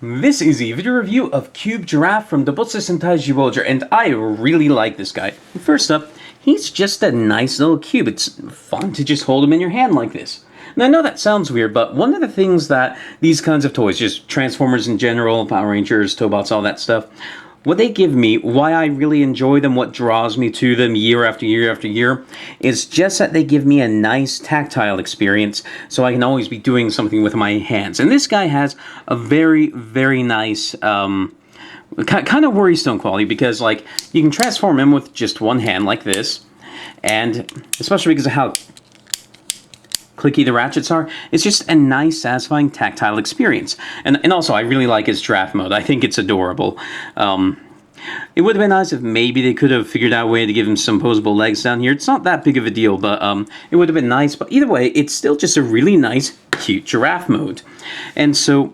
This is a video review of Cube Giraffe from Doubutsu Sentai Zyuohger, and I really like this guy. First up, he's just a nice little cube. It's fun to just hold him in your hand like this. And I know that sounds weird, but one of the things that these kinds of toys, just Transformers in general, Power Rangers, Tobots, all that stuff, what they give me, why I really enjoy them, what draws me to them year after year after year, is just that they give me a nice tactile experience, so I can always be doing something with my hands. And this guy has a very, very nice, kind of worrisome quality, because, like, you can transform him with just one hand like this, and especially because of how clicky the ratchets are, it's just a nice, satisfying, tactile experience. And also, I really like his draft mode. I think it's adorable. It would have been nice if maybe they could have figured out a way to give him some poseable legs down here. It's not that big of a deal, but it would have been nice. But either way, it's still just a really nice, cute giraffe mode. And so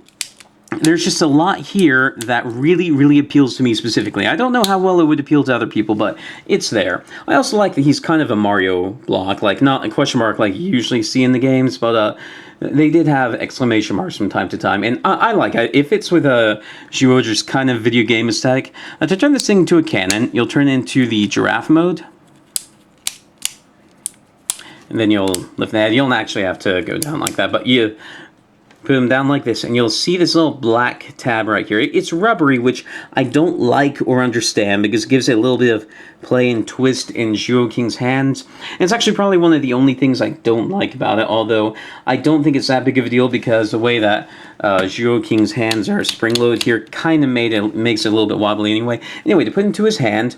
there's just a lot here that really, really appeals to me specifically. I don't know how well it would appeal to other people, but it's there. I also like that he's kind of a Mario block, like not a question mark like you usually see in the games, but they did have exclamation marks from time to time, and I like it. It fits with Zyuohger's kind of video game aesthetic. To turn this thing into a cannon, you'll turn it into the giraffe mode, and then you'll lift that. You don't actually have to go down like that, but you put them down like this, and you'll see this little black tab right here. It's rubbery, which I don't like or understand, because it gives it a little bit of play and twist in Zyuohking's hands. And it's actually probably one of the only things I don't like about it, although I don't think it's that big of a deal, because the way that Zyuohking's hands are spring-loaded here kind of makes it a little bit wobbly anyway. Anyway, to put into his hand,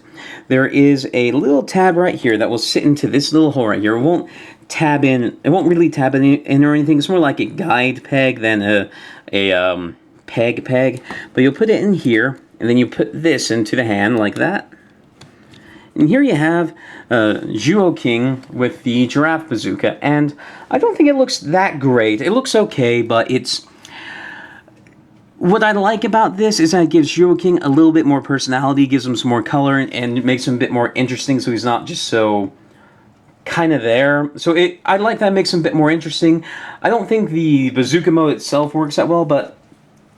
there is a little tab right here that will sit into this little hole right here. It won't tab in. It won't really tab in or anything. It's more like a guide peg than a peg. But you'll put it in here, and then you put this into the hand like that. And here you have Zyuohking with the giraffe bazooka. And I don't think it looks that great. It looks okay, but it's... What I like about this is that it gives Zyuohking a little bit more personality, gives him some more color, and makes him a bit more interesting, so he's not just so kind of there. So I like that, makes him a bit more interesting. I don't think the bazooka mode itself works that well, but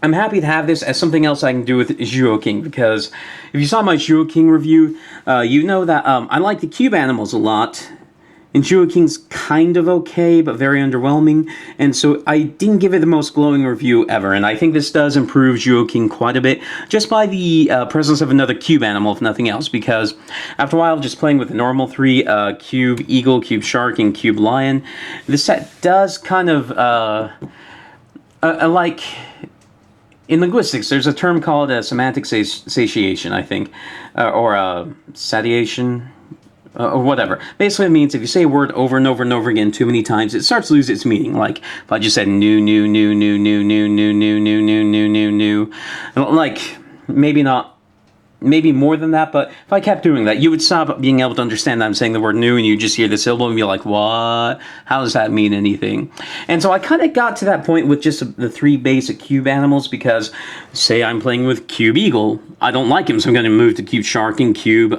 I'm happy to have this as something else I can do with Zyuohking, because if you saw my Zyuohking review, you know that I like the cube animals a lot. And Zyuohking's kind of okay, but very underwhelming, and so I didn't give it the most glowing review ever, and I think this does improve Zyuohking quite a bit, just by the presence of another cube animal, if nothing else, because after a while, just playing with the normal three, cube eagle, cube shark, and cube lion, this set does kind of, like... In linguistics, there's a term called semantic satiation, I think, or satiation, or whatever. Basically, it means if you say a word over and over and over again too many times, it starts to lose its meaning. Like, if I just said new, like, maybe more than that, but if I kept doing that, you would stop being able to understand that I'm saying the word new, and you just hear the syllable and be like, what? How does that mean anything? And so I kind of got to that point with just the three basic cube animals, because, say I'm playing with Cube Eagle, I don't like him, so I'm going to move to Cube Shark and Cube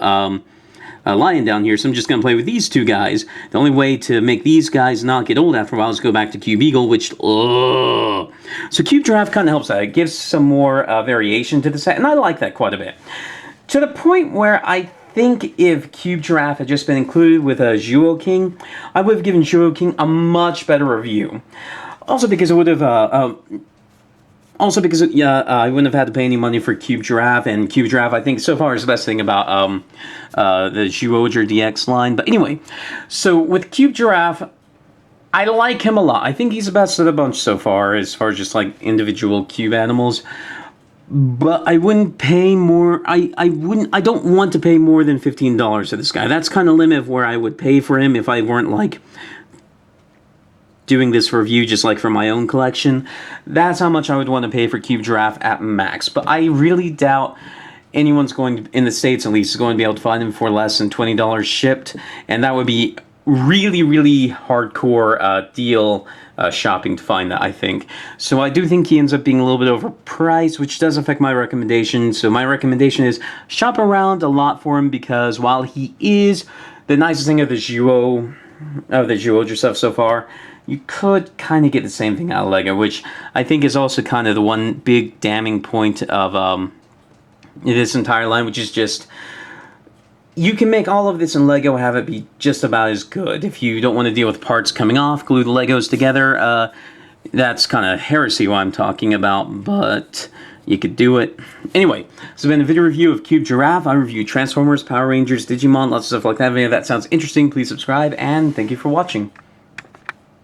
Lion down here, so I'm just going to play with these two guys. The only way to make these guys not get old after a while is go back to Cube Eagle, which, so Cube Giraffe kind of helps that. It gives some more variation to the set, and I like that quite a bit. To the point where I think if Cube Giraffe had just been included with Zyuohking, I would have given Zyuohking a much better review. Also because it would have... I wouldn't have had to pay any money for Cube Giraffe, and Cube Giraffe, I think, so far is the best thing about the Zyuohger DX line. But anyway, so with Cube Giraffe, I like him a lot. I think he's the best of the bunch so far, as far as just, like, individual cube animals. But I wouldn't pay more, I don't want to pay more than $15 for this guy. That's kind of limit of where I would pay for him if I weren't, like, doing this review just like for my own collection. That's how much I would want to pay for Cube Giraffe at max. But I really doubt anyone's going to, in the States at least, is going to be able to find him for less than $20 shipped, and that would be really, really hardcore deal shopping to find that, I think. So I do think he ends up being a little bit overpriced, which does affect my recommendation. So my recommendation is shop around a lot for him, because while he is the nicest thing of the Zyuohger stuff so far, you could kind of get the same thing out of Lego, which I think is also kind of the one big damning point of this entire line, which is just, you can make all of this in Lego, have it be just about as good. If you don't want to deal with parts coming off, glue the Legos together, that's kind of heresy what I'm talking about, but you could do it. Anyway, this has been a video review of Cube Giraffe. I review Transformers, Power Rangers, Digimon, lots of stuff like that. If any of that sounds interesting, please subscribe, and thank you for watching.